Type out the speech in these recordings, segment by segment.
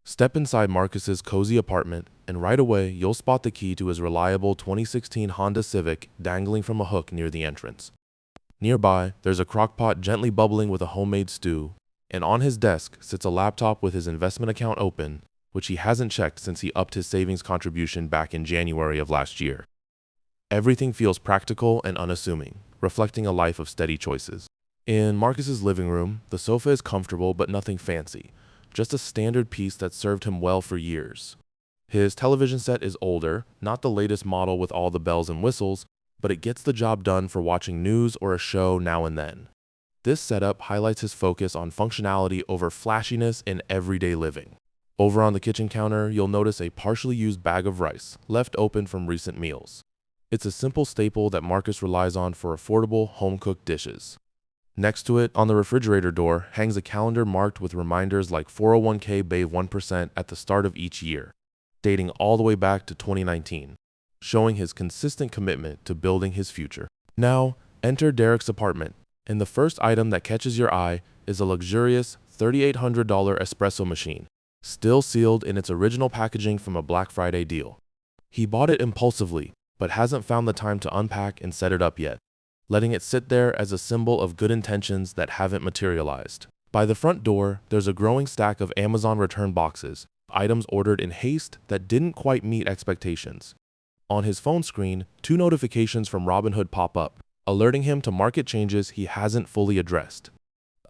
Step inside Marcus's cozy apartment, and right away you'll spot the key to his reliable 2016 Honda Civic dangling from a hook near the entrance. Nearby, there's a crockpot gently bubbling with a homemade stew, and on his desk sits a laptop with his investment account open, which he hasn't checked since he upped his savings contribution back in January of last year. Everything feels practical and unassuming, reflecting a life of steady choices. In Marcus's living room, the sofa is comfortable but nothing fancy, just a standard piece that served him well for years. His television set is older, not the latest model with all the bells and whistles, but it gets the job done for watching news or a show now and then. This setup highlights his focus on functionality over flashiness in everyday living. Over on the kitchen counter, you'll notice a partially used bag of rice, left open from recent meals. It's a simple staple that Marcus relies on for affordable, home-cooked dishes. Next to it, on the refrigerator door, hangs a calendar marked with reminders like 401k Bay 1% at the start of each year, dating all the way back to 2019, showing his consistent commitment to building his future. Now, enter Derek's apartment, and the first item that catches your eye is a luxurious $3,800 espresso machine, still sealed in its original packaging from a Black Friday deal. He bought it impulsively, but hasn't found the time to unpack and set it up yet, letting it sit there as a symbol of good intentions that haven't materialized. By the front door, there's a growing stack of Amazon return boxes, items ordered in haste that didn't quite meet expectations. On his phone screen, 2 notifications from Robinhood pop up, alerting him to market changes he hasn't fully addressed.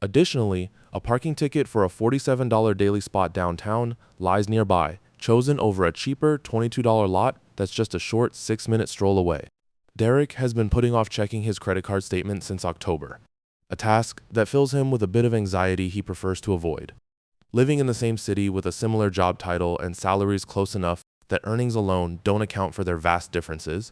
Additionally, a parking ticket for a $47 daily spot downtown lies nearby, chosen over a cheaper $22 lot that's just a short 6-minute stroll away. Derek has been putting off checking his credit card statement since October, a task that fills him with a bit of anxiety he prefers to avoid. Living in the same city with a similar job title and salaries close enough that earnings alone don't account for their vast differences,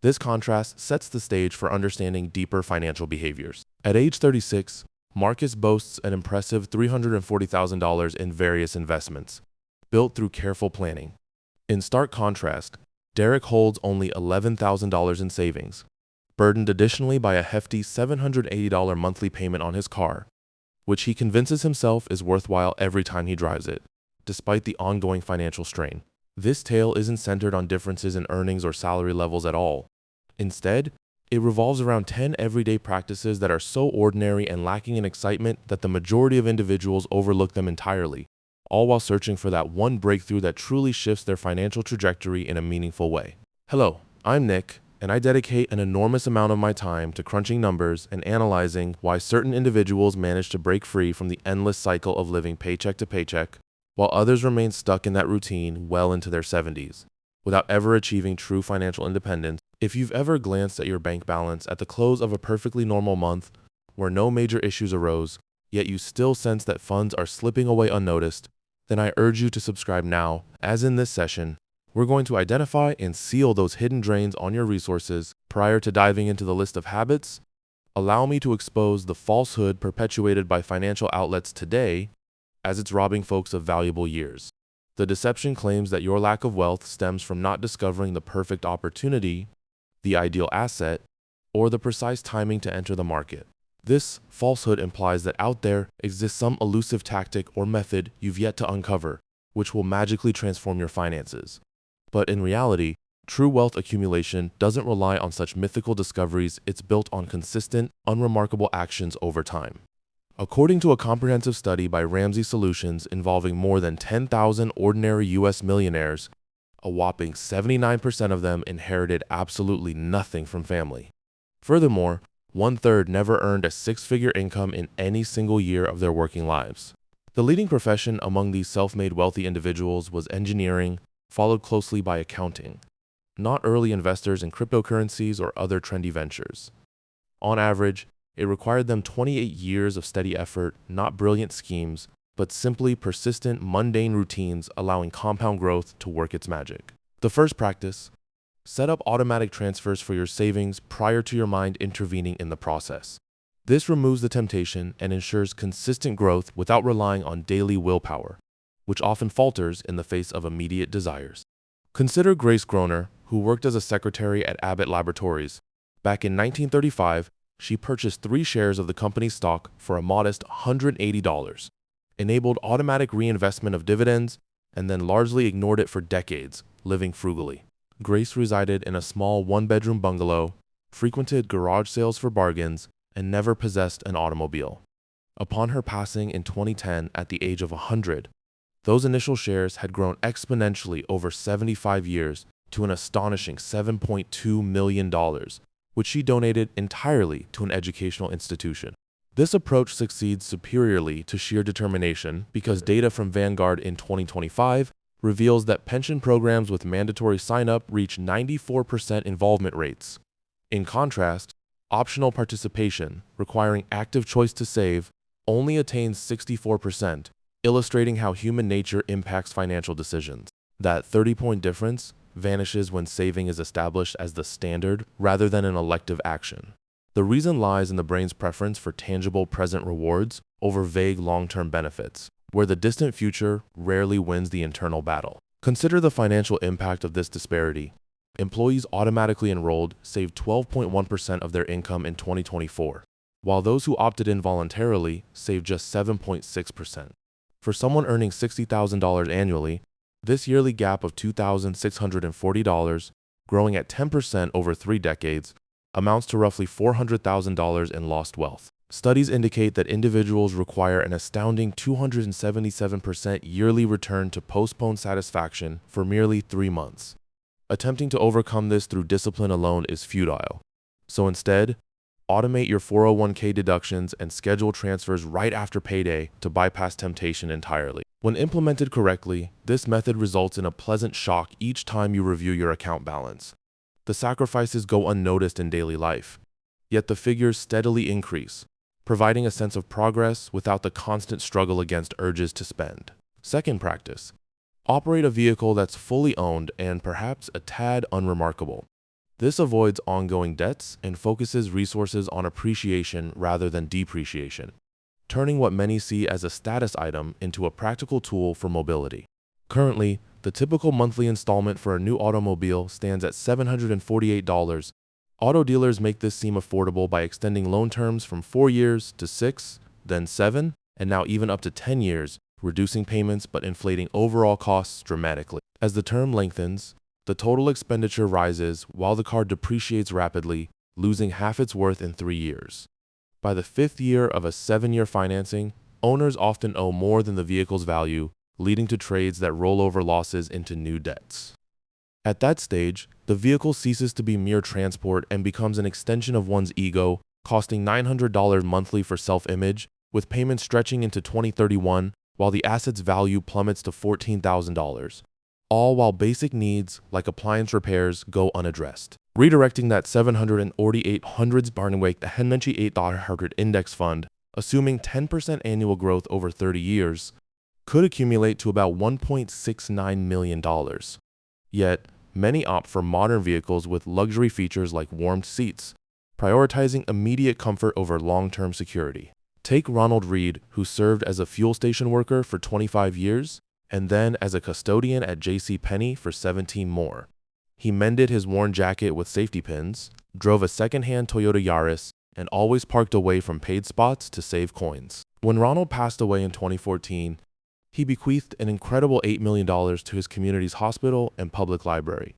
this contrast sets the stage for understanding deeper financial behaviors. At age 36, Marcus boasts an impressive $340,000 in various investments, built through careful planning. In stark contrast, Derek holds only $11,000 in savings, burdened additionally by a hefty $780 monthly payment on his car, which he convinces himself is worthwhile every time he drives it, despite the ongoing financial strain. This tale isn't centered on differences in earnings or salary levels at all. Instead, it revolves around 10 everyday practices that are so ordinary and lacking in excitement that the majority of individuals overlook them entirely, all while searching for that one breakthrough that truly shifts their financial trajectory in a meaningful way. Hello, I'm Nick, and I dedicate an enormous amount of my time to crunching numbers and analyzing why certain individuals manage to break free from the endless cycle of living paycheck to paycheck, while others remain stuck in that routine well into their 70s, without ever achieving true financial independence. If you've ever glanced at your bank balance at the close of a perfectly normal month where no major issues arose, yet you still sense that funds are slipping away unnoticed, then I urge you to subscribe now, as in this session, we're going to identify and seal those hidden drains on your resources. Prior to diving into the list of habits, allow me to expose the falsehood perpetuated by financial outlets today as it's robbing folks of valuable years. The deception claims that your lack of wealth stems from not discovering the perfect opportunity, the ideal asset, or the precise timing to enter the market. This falsehood implies that out there exists some elusive tactic or method you've yet to uncover, which will magically transform your finances. But in reality, true wealth accumulation doesn't rely on such mythical discoveries. It's built on consistent, unremarkable actions over time. According to a comprehensive study by Ramsey Solutions involving more than 10,000 ordinary U.S. millionaires, a whopping 79% of them inherited absolutely nothing from family. Furthermore, 1/3 never earned a 6-figure income in any single year of their working lives. The leading profession among these self-made wealthy individuals was engineering, followed closely by accounting, not early investors in cryptocurrencies or other trendy ventures. On average, it required them 28 years of steady effort, not brilliant schemes, but simply persistent, mundane routines allowing compound growth to work its magic. The first practice: set up automatic transfers for your savings prior to your mind intervening in the process. This removes the temptation and ensures consistent growth without relying on daily willpower, which often falters in the face of immediate desires. Consider Grace Groner, who worked as a secretary at Abbott Laboratories. Back in 1935, she purchased 3 shares of the company's stock for a modest $180, enabled automatic reinvestment of dividends, and then largely ignored it for decades, living frugally. Grace resided in a small one-bedroom bungalow, frequented garage sales for bargains, and never possessed an automobile. Upon her passing in 2010 at the age of 100, those initial shares had grown exponentially over 75 years to an astonishing $7.2 million, which she donated entirely to an educational institution. This approach succeeds superiorly to sheer determination because data from Vanguard in 2025 reveals that pension programs with mandatory sign-up reach 94% involvement rates. In contrast, optional participation, requiring active choice to save, only attains 64%, illustrating how human nature impacts financial decisions. That 30-point difference vanishes when saving is established as the standard rather than an elective action. The reason lies in the brain's preference for tangible present rewards over vague long-term benefits, where the distant future rarely wins the internal battle. Consider the financial impact of this disparity. Employees automatically enrolled saved 12.1% of their income in 2024, while those who opted in voluntarily saved just 7.6%. For someone earning $60,000 annually, this yearly gap of $2,640, growing at 10% over 3 decades, amounts to roughly $400,000 in lost wealth. Studies indicate that individuals require an astounding 277% yearly return to postponed satisfaction for merely 3 months. Attempting to overcome this through discipline alone is futile. So instead, automate your 401k deductions and schedule transfers right after payday to bypass temptation entirely. When implemented correctly, this method results in a pleasant shock each time you review your account balance. The sacrifices go unnoticed in daily life, yet the figures steadily increase, providing a sense of progress without the constant struggle against urges to spend. Second practice: operate a vehicle that's fully owned and perhaps a tad unremarkable. This avoids ongoing debts and focuses resources on appreciation rather than depreciation, turning what many see as a status item into a practical tool for mobility. Currently, the typical monthly installment for a new automobile stands at $748. Auto dealers make this seem affordable by extending loan terms from 4 years to 6, then 7, and now even up to 10 years, reducing payments but inflating overall costs dramatically. As the term lengthens, the total expenditure rises while the car depreciates rapidly, losing half its worth in 3 years. By the 5th year of a 7-year financing, owners often owe more than the vehicle's value, leading to trades that roll over losses into new debts. At that stage, the vehicle ceases to be mere transport and becomes an extension of one's ego, costing $900 monthly for self-image, with payments stretching into 2031 while the asset's value plummets to $14,000. All while basic needs like appliance repairs go unaddressed. Redirecting that $748 Barnwake the $8 index fund, assuming 10% annual growth over 30 years, could accumulate to about $1.69 million. Yet, many opt for modern vehicles with luxury features like warmed seats, prioritizing immediate comfort over long-term security. Take Ronald Reed, who served as a fuel station worker for 25 years, and then as a custodian at JCPenney for 17 more. He mended his worn jacket with safety pins, drove a second-hand Toyota Yaris, and always parked away from paid spots to save coins. When Ronald passed away in 2014, he bequeathed an incredible $8 million to his community's hospital and public library.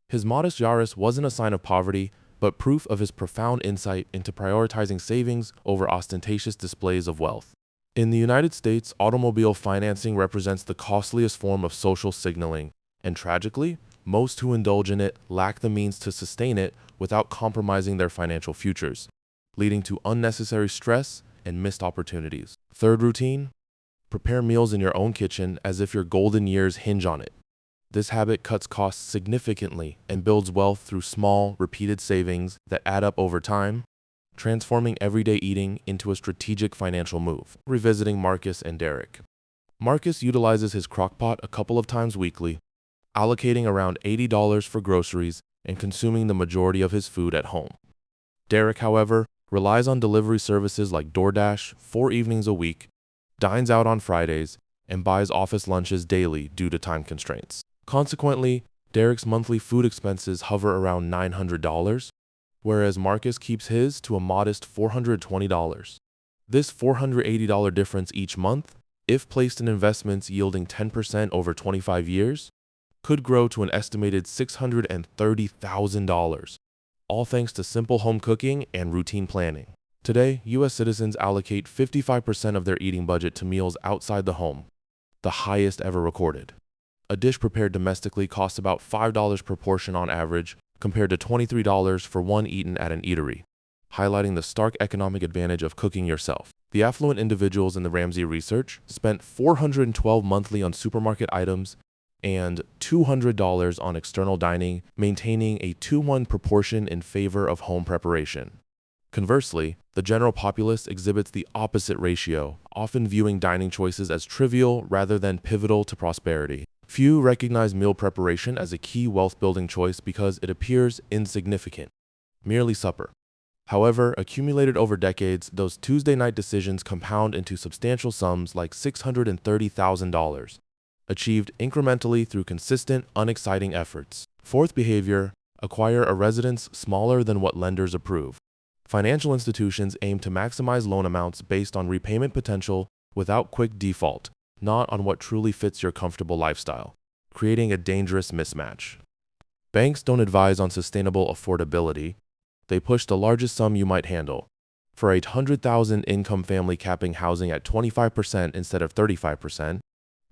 His modest Yaris wasn't a sign of poverty, but proof of his profound insight into prioritizing savings over ostentatious displays of wealth. In the United States, automobile financing represents the costliest form of social signaling, and tragically, most who indulge in it lack the means to sustain it without compromising their financial futures, leading to unnecessary stress and missed opportunities. Third routine: prepare meals in your own kitchen as if your golden years hinge on it. This habit cuts costs significantly and builds wealth through small, repeated savings that add up over time, transforming everyday eating into a strategic financial move. Revisiting Marcus and Derek. Marcus utilizes his crockpot a couple of times weekly, allocating around $80 for groceries and consuming the majority of his food at home. Derek, however, relies on delivery services like DoorDash 4 evenings a week, dines out on Fridays, and buys office lunches daily due to time constraints. Consequently, Derek's monthly food expenses hover around $900, whereas Marcus keeps his to a modest $420. This $480 difference each month if placed in investments yielding 10% over 25 years, could grow to an estimated $630,000, all thanks to simple home cooking and routine planning. Today, U.S. citizens allocate 55% of their eating budget to meals outside the home, the highest ever recorded. A dish prepared domestically costs about $5 per portion on average, compared to $23 for one eaten at an eatery, highlighting the stark economic advantage of cooking yourself. The affluent individuals in the Ramsey research spent $412 monthly on supermarket items and $200 on external dining, maintaining a 2-1 proportion in favor of home preparation. Conversely, the general populace exhibits the opposite ratio, often viewing dining choices as trivial rather than pivotal to prosperity. Few recognize meal preparation as a key wealth-building choice because it appears insignificant, merely supper. However, accumulated over decades, those Tuesday night decisions compound into substantial sums like $630,000, achieved incrementally through consistent, unexciting efforts. Fourth behavior, acquire a residence smaller than what lenders approve. Financial institutions aim to maximize loan amounts based on repayment potential without quick default, not on what truly fits your comfortable lifestyle, creating a dangerous mismatch. Banks don't advise on sustainable affordability. They push the largest sum you might handle. For a $100,000 income family capping housing at 25% instead of 35%,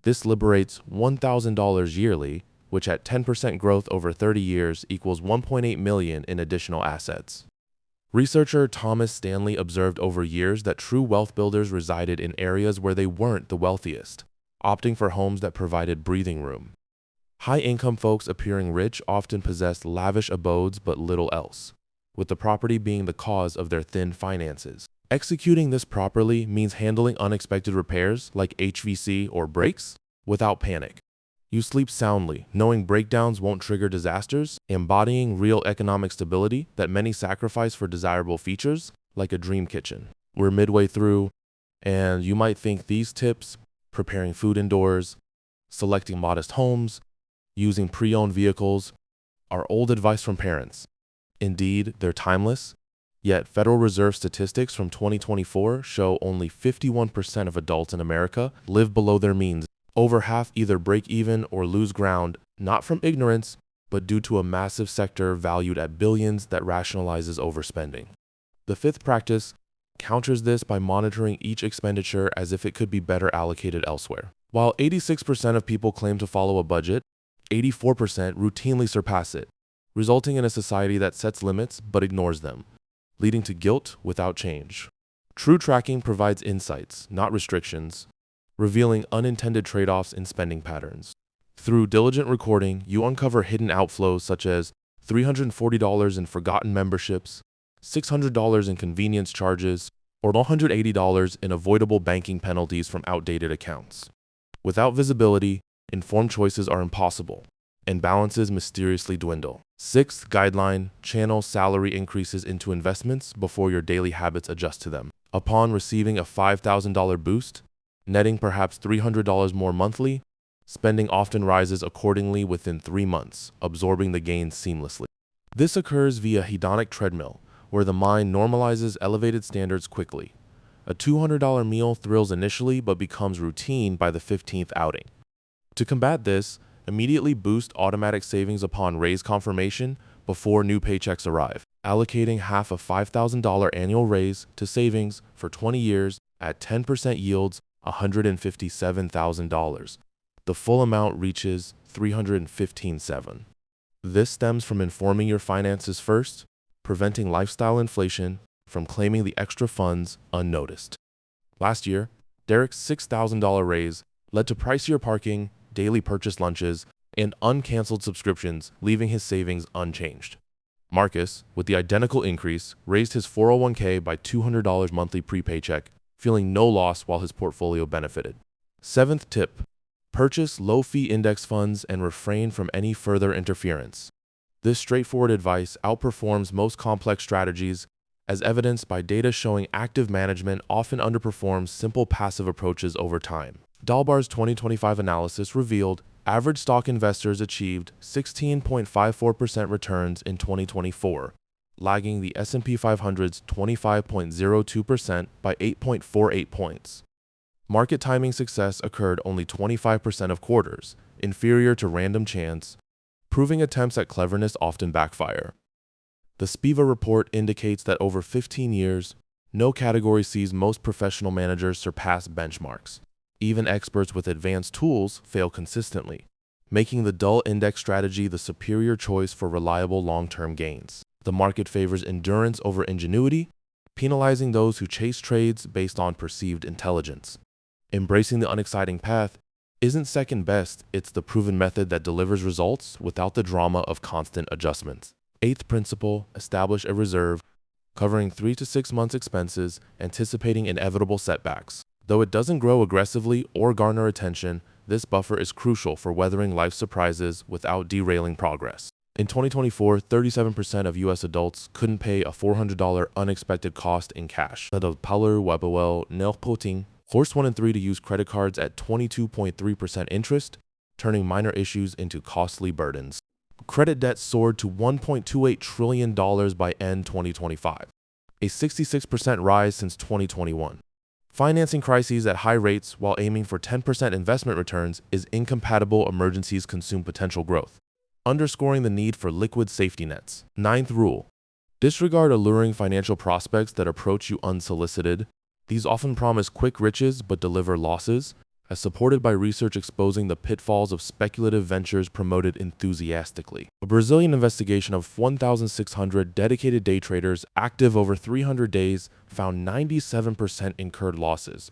this liberates $1,000 yearly, which at 10% growth over 30 years equals $1.8 million in additional assets. Researcher Thomas Stanley observed over years that true wealth builders resided in areas where they weren't the wealthiest, opting for homes that provided breathing room. High-income folks appearing rich often possessed lavish abodes but little else, with the property being the cause of their thin finances. Executing this properly means handling unexpected repairs like HVAC or breaks without panic. You sleep soundly, knowing breakdowns won't trigger disasters, embodying real economic stability that many sacrifice for desirable features like a dream kitchen. We're midway through, and you might think these tips, preparing food indoors, selecting modest homes, using pre-owned vehicles, are old advice from parents. Indeed, they're timeless, yet Federal Reserve statistics from 2024 show only 51% of adults in America live below their means. Over half either break even or lose ground, not from ignorance, but due to a massive sector valued at billions that rationalizes overspending. The fifth practice counters this by monitoring each expenditure as if it could be better allocated elsewhere. While 86% of people claim to follow a budget, 84% routinely surpass it, resulting in a society that sets limits but ignores them, leading to guilt without change. True tracking provides insights, not restrictions, revealing unintended trade-offs in spending patterns. Through diligent recording, you uncover hidden outflows such as $340 in forgotten memberships, $600 in convenience charges, or $180 in avoidable banking penalties from outdated accounts. Without visibility, informed choices are impossible, and balances mysteriously dwindle. Sixth guideline, channel salary increases into investments before your daily habits adjust to them. Upon receiving a $5,000 boost, netting perhaps $300 more monthly, spending often rises accordingly within 3 months, absorbing the gains seamlessly. This occurs via hedonic treadmill, where the mind normalizes elevated standards quickly. A $200 meal thrills initially but becomes routine by the 15th outing. To combat this, immediately boost automatic savings upon raise confirmation before new paychecks arrive, allocating half a $5,000 annual raise to savings for 20 years at 10% yields $157,000. The full amount reaches $315,700. This stems from informing your finances first, preventing lifestyle inflation from claiming the extra funds unnoticed. Last year, Derek's $6,000 raise led to pricier parking, daily purchase lunches, and uncanceled subscriptions, leaving his savings unchanged. Marcus, with the identical increase, raised his 401k by $200 monthly pre-paycheck, feeling no loss while his portfolio benefited. Seventh tip, purchase low-fee index funds and refrain from any further interference. This straightforward advice outperforms most complex strategies, as evidenced by data showing active management often underperforms simple passive approaches over time. Dalbar's 2025 analysis revealed average stock investors achieved 16.54% returns in 2024, lagging the S&P 500's 25.02% by 8.48 points. Market timing success occurred only 25% of quarters, inferior to random chance, proving attempts at cleverness often backfire. The Spiva report indicates that over 15 years, no category sees most professional managers surpass benchmarks. Even experts with advanced tools fail consistently, making the dull index strategy the superior choice for reliable long-term gains. The market favors endurance over ingenuity, penalizing those who chase trades based on perceived intelligence. Embracing the unexciting path isn't second best, it's the proven method that delivers results without the drama of constant adjustments. Eighth principle, establish a reserve covering 3 to 6 months' expenses, anticipating inevitable setbacks. Though it doesn't grow aggressively or garner attention, this buffer is crucial for weathering life's surprises without derailing progress. In 2024, 37% of U.S. adults couldn't pay a $400 unexpected cost in cash. The Paler Webwell Nelpoting forced 1 in 3 to use credit cards at 22.3% interest, turning minor issues into costly burdens. Credit debt soared to $1.28 trillion by end 2025, a 66% rise since 2021. Financing crises at high rates while aiming for 10% investment returns is incompatible. Emergencies consume potential growth, underscoring the need for liquid safety nets. Ninth rule, disregard alluring financial prospects that approach you unsolicited. These often promise quick riches but deliver losses, as supported by research exposing the pitfalls of speculative ventures promoted enthusiastically. A Brazilian investigation of 1,600 dedicated day traders active over 300 days found 97% incurred losses.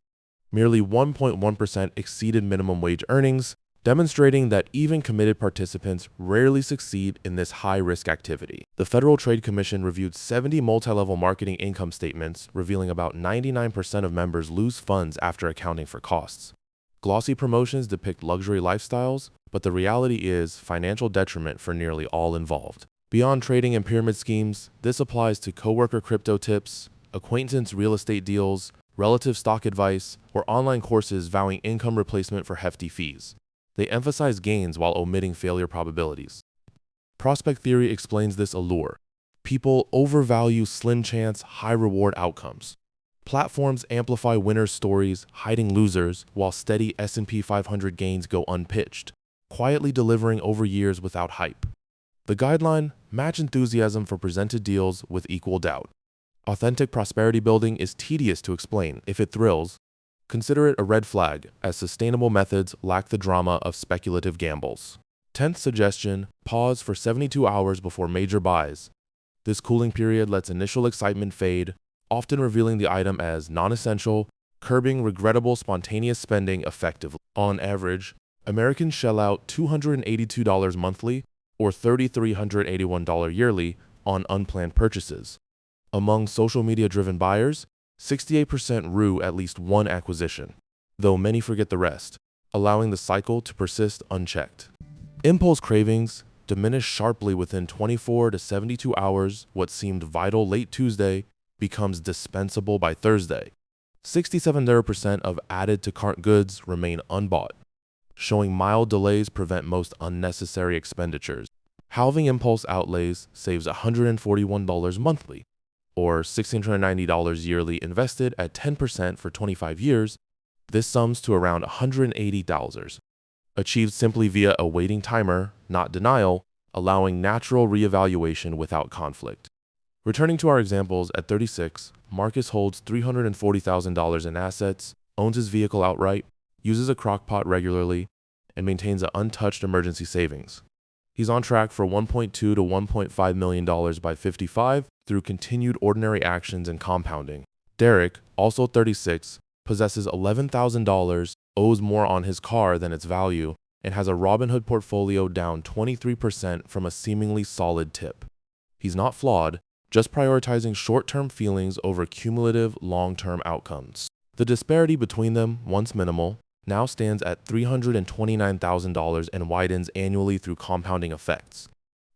Merely 1.1% exceeded minimum wage earnings, demonstrating that even committed participants rarely succeed in this high-risk activity. The Federal Trade Commission reviewed 70 multi-level marketing income statements, revealing about 99% of members lose funds after accounting for costs. Glossy promotions depict luxury lifestyles, but the reality is financial detriment for nearly all involved. Beyond trading and pyramid schemes, this applies to coworker crypto tips, acquaintance real estate deals, relative stock advice, or online courses vowing income replacement for hefty fees. They emphasize gains while omitting failure probabilities. Prospect theory explains this allure. People overvalue slim chance, high reward outcomes. Platforms amplify winners' stories, hiding losers, while steady S&P 500 gains go unpitched, quietly delivering over years without hype. The guideline: match enthusiasm for presented deals with equal doubt. Authentic prosperity building is tedious to explain. If it thrills, consider it a red flag, as sustainable methods lack the drama of speculative gambles. 10th suggestion, pause for 72 hours before major buys. This cooling period lets initial excitement fade, often revealing the item as non-essential, curbing regrettable spontaneous spending effectively. On average, Americans shell out $282 monthly or $3,381 yearly on unplanned purchases. Among social media-driven buyers, 68% rue at least one acquisition, though many forget the rest, allowing the cycle to persist unchecked. Impulse cravings diminish sharply within 24 to 72 hours. What seemed vital late Tuesday becomes dispensable by Thursday. 67% of added to cart goods remain unbought, showing mild delays prevent most unnecessary expenditures. Halving impulse outlays saves $141 monthly, or $1,690 yearly invested at 10% for 25 years. This sums to around $180, achieved simply via a waiting timer, not denial, allowing natural reevaluation without conflict. Returning to our examples, at 36, Marcus holds $340,000 in assets, owns his vehicle outright, uses a crockpot regularly, and maintains an untouched emergency savings. He's on track for $1.2 to $1.5 million by 55 through continued ordinary actions and compounding. Derek, also 36, possesses $11,000, owes more on his car than its value, and has a Robinhood portfolio down 23% from a seemingly solid tip. He's not flawed, just prioritizing short-term feelings over cumulative long-term outcomes. The disparity between them, once minimal, now stands at $329,000 and widens annually through compounding effects.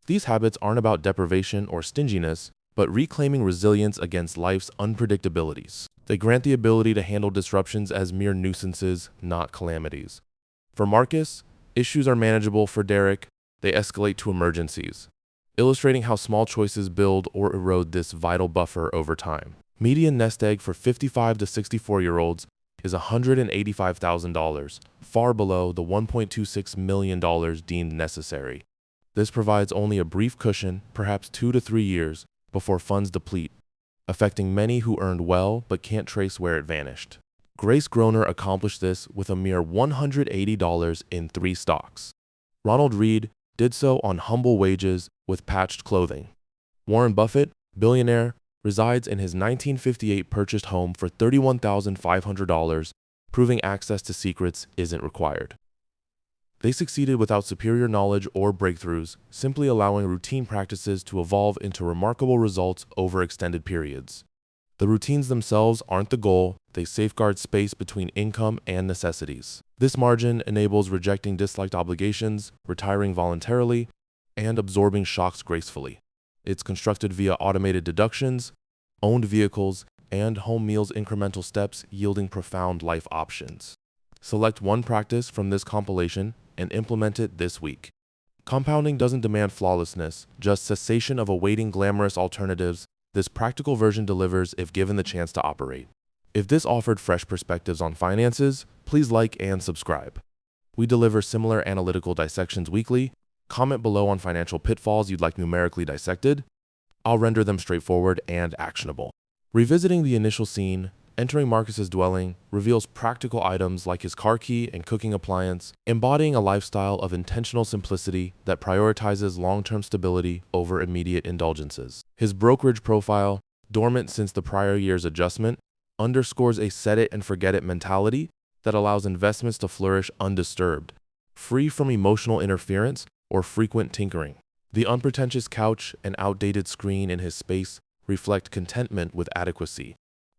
These habits aren't about deprivation or stinginess, but reclaiming resilience against life's unpredictabilities. They grant the ability to handle disruptions as mere nuisances, not calamities. For Marcus, issues are manageable. For Derek, they escalate to emergencies, illustrating how small choices build or erode this vital buffer over time. Median nest egg for 55 to 64-year-olds is $185,000, far below the $1.26 million deemed necessary. This provides only a brief cushion, perhaps 2 to 3 years, before funds deplete, affecting many who earned well but can't trace where it vanished. Grace Groner accomplished this with a mere $180 in 3 stocks. Ronald Read did so on humble wages with patched clothing. Warren Buffett, billionaire, resides in his 1958 purchased home for $31,500, proving access to secrets isn't required. They succeeded without superior knowledge or breakthroughs, simply allowing routine practices to evolve into remarkable results over extended periods. The routines themselves aren't the goal, they safeguard space between income and necessities. This margin enables rejecting disliked obligations, retiring voluntarily, and absorbing shocks gracefully. It's constructed via automated deductions, owned vehicles, and home meals incremental steps yielding profound life options. Select one practice from this compilation and implement it this week. Compounding doesn't demand flawlessness, just cessation of awaiting glamorous alternatives. This practical version delivers if given the chance to operate. If this offered fresh perspectives on finances, please like and subscribe. We deliver similar analytical dissections weekly. Comment below on financial pitfalls you'd like numerically dissected. I'll render them straightforward and actionable. Revisiting the initial scene, entering Marcus's dwelling reveals practical items like his car key and cooking appliance, embodying a lifestyle of intentional simplicity that prioritizes long-term stability over immediate indulgences. His brokerage profile, dormant since the prior year's adjustment, underscores a set-it-and-forget-it mentality that allows investments to flourish undisturbed, free from emotional interference or frequent tinkering. The unpretentious couch and outdated screen in his space reflect contentment with adequacy,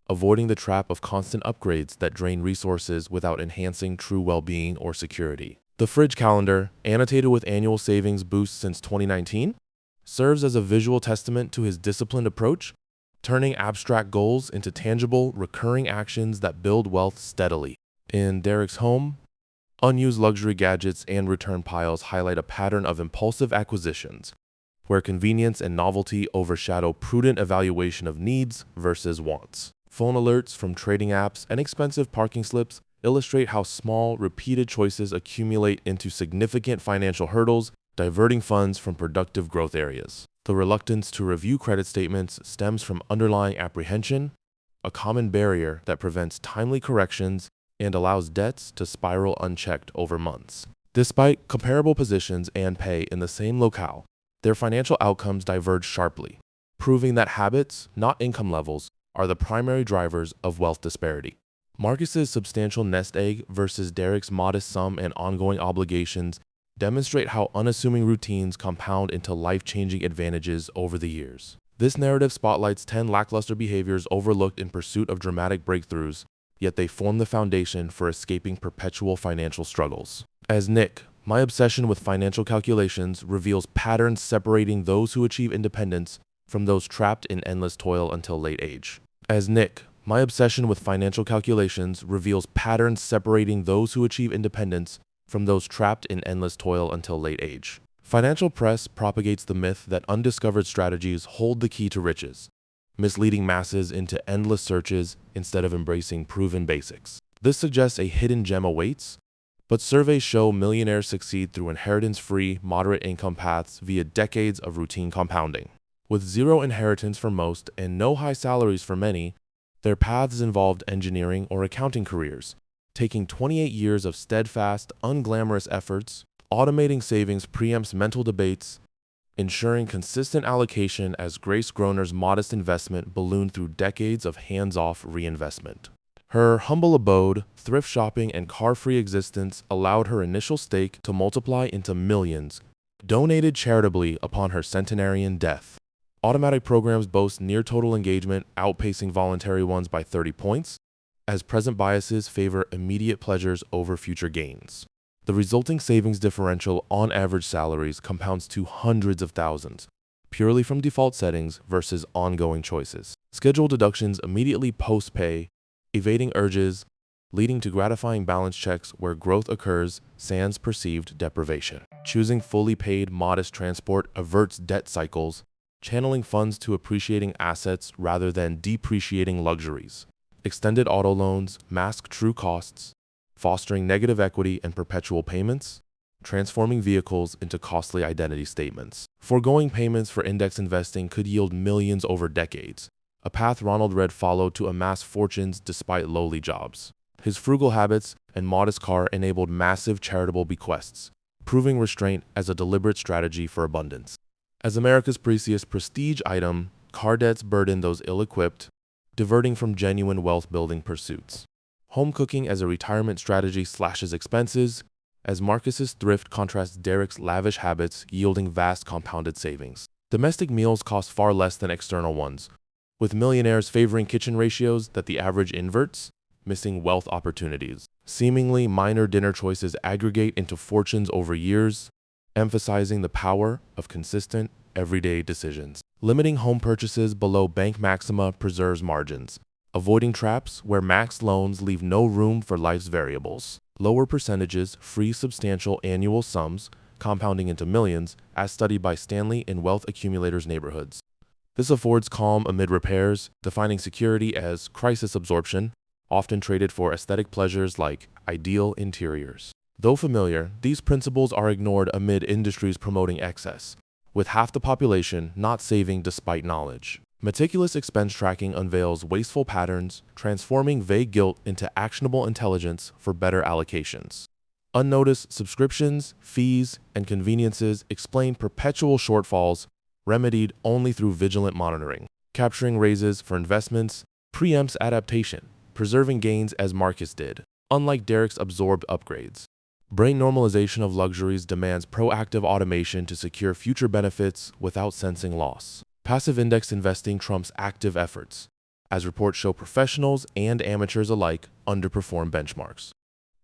avoiding the trap of constant upgrades that drain resources without enhancing true well-being or security. The fridge calendar, annotated with annual savings boosts since 2019, serves as a visual testament to his disciplined approach, turning abstract goals into tangible, recurring actions that build wealth steadily. In Derek's home, unused luxury gadgets and return piles highlight a pattern of impulsive acquisitions, where convenience and novelty overshadow prudent evaluation of needs versus wants. Phone alerts from trading apps and expensive parking slips illustrate how small, repeated choices accumulate into significant financial hurdles, diverting funds from productive growth areas. The reluctance to review credit statements stems from underlying apprehension, a common barrier that prevents timely corrections and allows debts to spiral unchecked over months. Despite comparable positions and pay in the same locale, their financial outcomes diverge sharply, proving that habits, not income levels, are the primary drivers of wealth disparity. Marcus's substantial nest egg versus Derek's modest sum and ongoing obligations demonstrate how unassuming routines compound into life-changing advantages over the years. This narrative spotlights 10 lackluster behaviors overlooked in pursuit of dramatic breakthroughs, yet they form the foundation for escaping perpetual financial struggles. As Nick, my obsession with financial calculations reveals patterns separating those who achieve independence from those trapped in endless toil until late age. As Nick, my obsession with financial calculations reveals patterns separating those who achieve independence from those trapped in endless toil until late age. Financial press propagates the myth that undiscovered strategies hold the key to riches, misleading masses into endless searches instead of embracing proven basics. This suggests a hidden gem awaits, but surveys show millionaires succeed through inheritance-free, moderate income paths via decades of routine compounding. With zero inheritance for most and no high salaries for many, their paths involved engineering or accounting careers, taking 28 years of steadfast, unglamorous efforts. Automating savings preempts mental debates, ensuring consistent allocation as Grace Groner's modest investment ballooned through decades of hands-off reinvestment. Her humble abode, thrift shopping, and car-free existence allowed her initial stake to multiply into millions, donated charitably upon her centenarian death. Automatic programs boast near-total engagement, outpacing voluntary ones by 30 points, as present biases favor immediate pleasures over future gains. The resulting savings differential on average salaries compounds to hundreds of thousands, purely from default settings versus ongoing choices. Scheduled deductions immediately post-pay, evading urges, leading to gratifying balance checks where growth occurs sans perceived deprivation. Choosing fully paid, modest transport averts debt cycles, channeling funds to appreciating assets rather than depreciating luxuries. Extended auto loans mask true costs, fostering negative equity and perpetual payments, transforming vehicles into costly identity statements. Foregoing payments for index investing could yield millions over decades, a path Ronald Read followed to amass fortunes despite lowly jobs. His frugal habits and modest car enabled massive charitable bequests, proving restraint as a deliberate strategy for abundance. As America's precious prestige item, car debts burden those ill-equipped, diverting from genuine wealth-building pursuits. Home cooking as a retirement strategy slashes expenses, as Marcus's thrift contrasts Derek's lavish habits, yielding vast compounded savings. Domestic meals cost far less than external ones, with millionaires favoring kitchen ratios that the average inverts, missing wealth opportunities. Seemingly minor dinner choices aggregate into fortunes over years, emphasizing the power of consistent, everyday decisions. Limiting home purchases below bank maxima preserves margins, avoiding traps where max loans leave no room for life's variables. Lower percentages free substantial annual sums, compounding into millions, as studied by Stanley in Wealth Accumulators Neighborhoods. This affords calm amid repairs, defining security as crisis absorption, often traded for aesthetic pleasures like ideal interiors. Though familiar, these principles are ignored amid industries promoting excess, with half the population not saving despite knowledge. Meticulous expense tracking unveils wasteful patterns, transforming vague guilt into actionable intelligence for better allocations. Unnoticed subscriptions, fees, and conveniences explain perpetual shortfalls, remedied only through vigilant monitoring. Capturing raises for investments preempts adaptation, preserving gains as Marcus did, unlike Derek's absorbed upgrades. Brain normalization of luxuries demands proactive automation to secure future benefits without sensing loss. Passive index investing trumps active efforts, as reports show professionals and amateurs alike underperform benchmarks.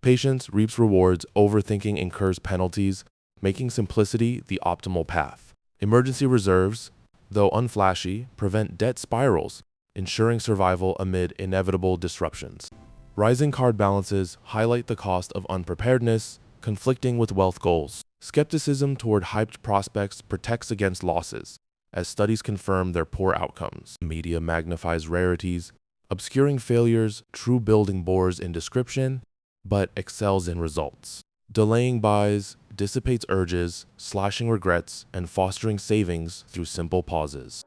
Patience reaps rewards, overthinking incurs penalties, making simplicity the optimal path. Emergency reserves, though unflashy, prevent debt spirals, ensuring survival amid inevitable disruptions. Rising card balances highlight the cost of unpreparedness, conflicting with wealth goals. Skepticism toward hyped prospects protects against losses, as studies confirm their poor outcomes. Media magnifies rarities, obscuring failures, true building bores in description, but excels in results. Delaying buys dissipates urges, slashing regrets, and fostering savings through simple pauses.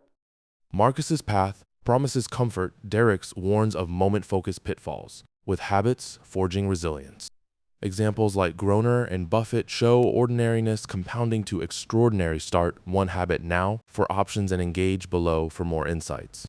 Marcus's path promises comfort, Derek's warns of moment-focused pitfalls, with habits forging resilience. Examples like Groner and Buffett show ordinariness compounding to extraordinary. Start one habit now for options and engage below for more insights.